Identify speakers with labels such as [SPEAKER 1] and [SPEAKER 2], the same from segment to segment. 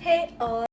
[SPEAKER 1] Hey all.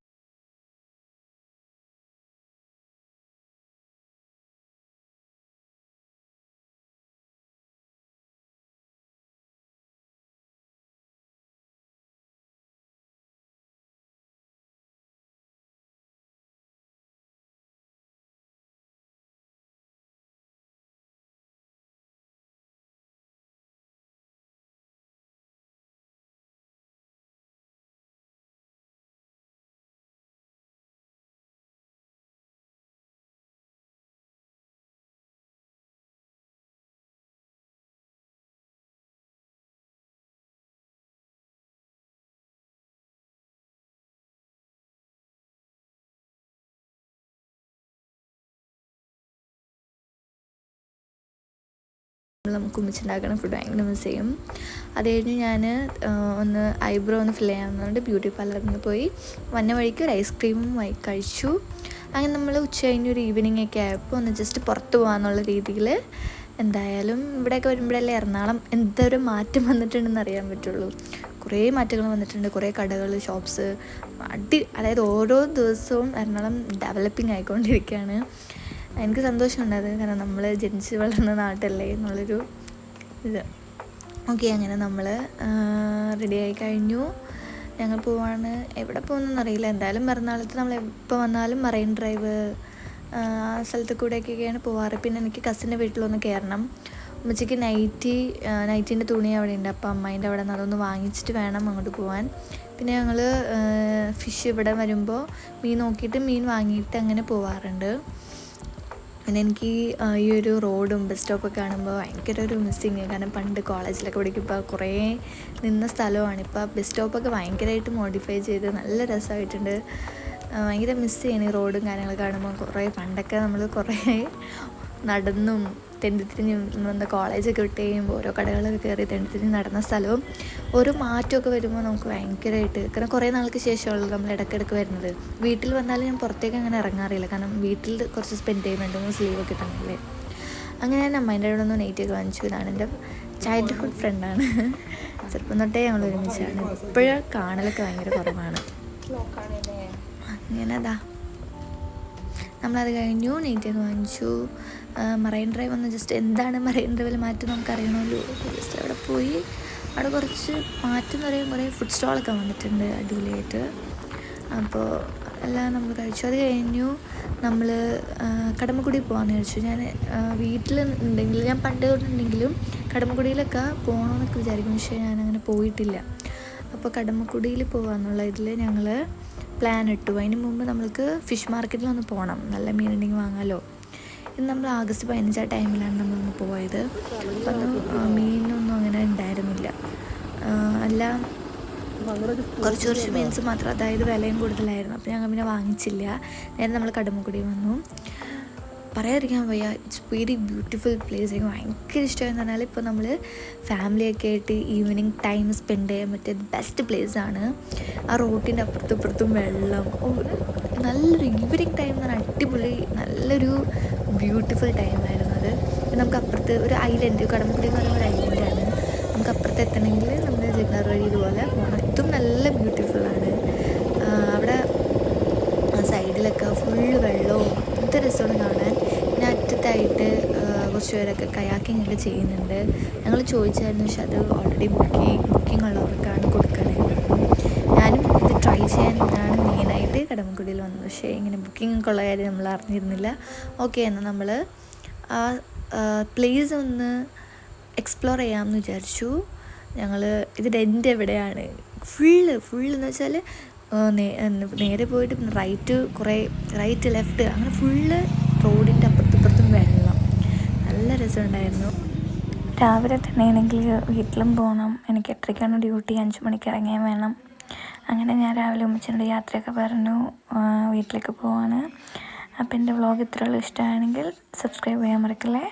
[SPEAKER 1] നമുക്ക് ഒന്നിച്ചുണ്ടാക്കുന്ന food ഭയങ്കര miss ചെയ്യും. അത് കഴിഞ്ഞ് ഞാൻ ഒന്ന് ഐബ്രോ ഒന്ന് ഫിൽ ചെയ്യാവുന്നതുകൊണ്ട് ബ്യൂട്ടി പാർലറിൽ നിന്ന് പോയി വന്ന വഴിക്ക് ഒരു ഐസ്ക്രീമും കഴിച്ചു. അങ്ങനെ നമ്മൾ ഉച്ച കഴിഞ്ഞ് ഒരു ഈവനിങ് ഒക്കെ ആയപ്പോൾ ഒന്ന് ജസ്റ്റ് പുറത്ത് പോകാമെന്നുള്ള രീതിയിൽ എന്തായാലും ഇവിടെയൊക്കെ വരുമ്പോഴല്ലേ എറണാകുളം എന്തൊരു മാറ്റം വന്നിട്ടുണ്ടെന്ന് അറിയാൻ പറ്റുള്ളൂ. കുറേ മാറ്റങ്ങൾ വന്നിട്ടുണ്ട്, കുറേ കടകൾ, ഷോപ്സ്, അതായത് ഓരോ ദിവസവും എറണാകുളം ഡെവലപ്പിംഗ് ആയിക്കൊണ്ടിരിക്കുകയാണ്. എനിക്ക് സന്തോഷമുണ്ടത്, കാരണം നമ്മൾ ജനിച്ച് വളർന്ന നാട്ടല്ലേ എന്നുള്ളൊരു ഇത്. ഓക്കെ, അങ്ങനെ നമ്മൾ റെഡിയായി കഴിഞ്ഞു. ഞങ്ങൾ പോവാണ്. എവിടെ പോകുന്നതെന്ന് അറിയില്ല. എന്തായാലും എറണാകുളത്ത് നമ്മൾ എപ്പോൾ വന്നാലും മറൈൻ ഡ്രൈവ് ആ സ്ഥലത്ത് കൂടെയൊക്കെയാണ് പോവാറ്. പിന്നെ എനിക്ക് കസിൻ്റെ വീട്ടിലൊന്ന് കയറണം. ഉമ്മച്ചിക്ക് നൈറ്റിൻ്റെ തുണി അവിടെ ഉണ്ട്, അപ്പോൾ അമ്മേൻ്റെ അവിടെ നിന്ന് അതൊന്ന് വാങ്ങിച്ചിട്ട് വേണം അങ്ങോട്ട് പോകാൻ. പിന്നെ ഞങ്ങൾ ഫിഷ് ഇവിടെ വരുമ്പോൾ മീൻ നോക്കിയിട്ട് മീൻ വാങ്ങിയിട്ട് അങ്ങനെ പോവാറുണ്ട്. പിന്നെ എനിക്ക് ഈ ഒരു റോഡും ബസ് സ്റ്റോപ്പൊക്കെ കാണുമ്പോൾ ഭയങ്കര ഒരു മിസ്സിങ്. കാരണം പണ്ട് കോളേജിലൊക്കെ പഠിക്കുമ്പോൾ കുറേ നിന്ന സ്ഥലമാണ്. ഇപ്പോൾ ബസ് സ്റ്റോപ്പൊക്കെ ഭയങ്കരമായിട്ട് മോഡിഫൈ ചെയ്ത് നല്ല രസമായിട്ടുണ്ട്. ഭയങ്കര മിസ് ചെയ്യണം ഈ റോഡും കാര്യങ്ങളൊക്കെ കാണുമ്പോൾ. പണ്ടൊക്കെ നമ്മൾ കുറേ നടന്നും തെണ്ടിത്തിരിഞ്ഞ് എന്താ കോളേജൊക്കെ വിട്ട് കഴിയുമ്പോൾ ഓരോ കടകളൊക്കെ കയറി തെണ്ടിത്തിരിഞ്ഞ് നടന്ന സ്ഥലവും ഓരോ മാറ്റമൊക്കെ വരുമ്പോൾ നമുക്ക് ഭയങ്കരമായിട്ട്, കാരണം കുറേ നാൾക്ക് ശേഷമുള്ളത് നമ്മൾ ഇടയ്ക്കിടയ്ക്ക് വരുന്നത്. വീട്ടിൽ വന്നാലും ഞാൻ പുറത്തേക്ക് അങ്ങനെ ഇറങ്ങാറില്ല, കാരണം വീട്ടിൽ കുറച്ച് സ്പെൻഡ് ചെയ്യുന്നുണ്ട്, സ്ലീവൊക്കെ ഇട്ടുണ്ടെങ്കിൽ. അങ്ങനെ ഞാൻ അമ്മേൻ്റെ അവിടെ നിന്ന് നെയ്റ്റൊക്കെ വാങ്ങിച്ചു. ഇതാണ് എൻ്റെ ചൈൽഡ്ഹുഡ് ഫ്രണ്ടാണ്. ചെറുപ്പം തൊട്ടേ ഞങ്ങൾ ഒരുമിച്ചാണ്. ഇപ്പോഴും കാണലൊക്കെ ഭയങ്കര കുറവാണ്. അങ്ങനെ നമ്മളത് കഴിഞ്ഞു, നെയ്റ്റൊക്കെ വാങ്ങിച്ചു. മറൈൻ ഡ്രൈവ് ഒന്ന് ജസ്റ്റ് എന്താണ് മറൈൻ ഡ്രൈവിൽ മാറ്റം നമുക്കറിയണമല്ലോ. ജസ്റ്റ് അവിടെ പോയി അവിടെ കുറച്ച് മാറ്റം എന്ന് പറയുമ്പോൾ കുറേ ഫുഡ് സ്റ്റോളൊക്കെ വന്നിട്ടുണ്ട് അടിപൊളിയായിട്ട്. അപ്പോൾ എല്ലാം നമ്മൾ കഴിച്ചു. അത് കഴിഞ്ഞു നമ്മൾ കടമക്കുടി പോകാമെന്ന് വിചാരിച്ചു. ഞാൻ വീട്ടിൽ ഉണ്ടെങ്കിൽ, ഞാൻ പണ്ട് തൊട്ടുണ്ടെങ്കിലും കടമക്കുടിയിലൊക്കെ പോകണമെന്നൊക്കെ വിചാരിക്കും, പക്ഷേ ഞാനങ്ങനെ പോയിട്ടില്ല. അപ്പോൾ കടമക്കുടിയിൽ പോകാമെന്നുള്ള ഇതിൽ ഞങ്ങൾ പ്ലാൻ ഇട്ടു. അതിന് മുമ്പ് നമ്മൾക്ക് ഫിഷ് മാർക്കറ്റിലൊന്ന് പോകണം, നല്ല മീനുണ്ടെങ്കിൽ വാങ്ങാമല്ലോ. ഇന്ന് നമ്മൾ ആഗസ്റ്റ് 15 ടൈമിലാണ് നമ്മളൊന്ന് പോയത്. അപ്പം അന്ന് മീനൊന്നും അങ്ങനെ ഉണ്ടായിരുന്നില്ല. എല്ലാം കുറച്ച് മീൻസ് മാത്രം, അതായത് വിലയും കൂടുതലായിരുന്നു. അപ്പോൾ ഞങ്ങൾ പിന്നെ വാങ്ങിച്ചില്ല. നേരെ നമ്മൾ കടമക്കുടി വന്നു. പറയാതിരിക്കാൻ വയ്യ, ഇറ്റ്സ് വെരി ബ്യൂട്ടിഫുൾ പ്ലേസ്. എനിക്ക് ഭയങ്കര ഇഷ്ടമെന്ന് പറഞ്ഞാൽ ഇപ്പോൾ നമ്മൾ ഫാമിലിയൊക്കെ ആയിട്ട് ഈവനിങ് ടൈം സ്പെൻഡ് ചെയ്യാൻ പറ്റിയ ബെസ്റ്റ് പ്ലേസാണ്. ആ റോട്ടിൻ്റെ അപ്പുറത്തും ഇപ്പുറത്തും വെള്ളം, നല്ലൊരു ഈവനിങ് ടൈം എന്ന് പറഞ്ഞാൽ അടിപൊളി, നല്ലൊരു ബ്യൂട്ടിഫുൾ ടൈമായിരുന്നു അത്. നമുക്ക് അപ്പുറത്ത് ഒരു ഐലൻഡ്, കടമക്കുടി എന്ന് പറയുന്ന ഒരു ഐലൻഡാണ്. നമുക്ക് അപ്പുറത്ത് എത്തണമെങ്കിൽ നമ്മൾ ജഗ്നാർ വഴി ഇതുപോലെ പോകണം. ഇതും നല്ല ബ്യൂട്ടിഫുള്ളാണ്. അവിടെ സൈഡിലൊക്കെ ഫുള്ള് വെള്ളവും എന്ത് രസമാണ് കാണാൻ. പിന്നെ അറ്റത്തായിട്ട് കുറച്ച് പേരൊക്കെ കയാക്കിങ് ഒക്കെ ചെയ്യുന്നുണ്ട്. ഞങ്ങൾ ചോദിച്ചായിരുന്നു, പക്ഷെ അത് ഓൾറെഡി ബുക്കിംഗ് ഉള്ളവർക്കാണ് കൊടുക്കണത്. ഞാനും ഇത് ട്രൈ ചെയ്യാനാണ് മെയിനായിട്ട് കടമക്കുടിയിൽ വന്നത്, പക്ഷേ ഇങ്ങനെ ബുക്കിംഗ് ഒക്കെ ഉള്ള കാര്യം നമ്മൾ അറിഞ്ഞിരുന്നില്ല. ഓക്കെ, എന്നാൽ നമ്മൾ ആ പ്ലേസ് ഒന്ന് എക്സ്പ്ലോർ ചെയ്യാമെന്ന് വിചാരിച്ചു. ഞങ്ങൾ ഇതിൻ്റെ എൻ്റെ എവിടെയാണ് ഫുള്ളെന്ന് വെച്ചാൽ നേരെ പോയിട്ട് റൈറ്റ് ലെഫ്റ്റ് അങ്ങനെ ഫുള്ള് റോഡിൻ്റെ അപ്പുറത്തും വെള്ളം. നല്ല രസമുണ്ടായിരുന്നു. രാവിലെ തന്നെയാണെങ്കിൽ വീട്ടിലും പോകണം. എനിക്ക് 8:30 ഡ്യൂട്ടി, 5 മണിക്ക് ഇറങ്ങിയാൽ വേണം. അങ്ങനെ ഞാൻ രാവിലെ ഉമ്മച്ചിൻ്റെ യാത്രയൊക്കെ പറഞ്ഞു വീട്ടിലേക്ക് പോവാണ്. അപ്പോൾ എൻ്റെ വ്ളോഗ് ഇത്രയുള്ളൂ. ഇഷ്ടമാണെങ്കിൽ സബ്സ്ക്രൈബ് ചെയ്യാൻ മറക്കല്ലേ.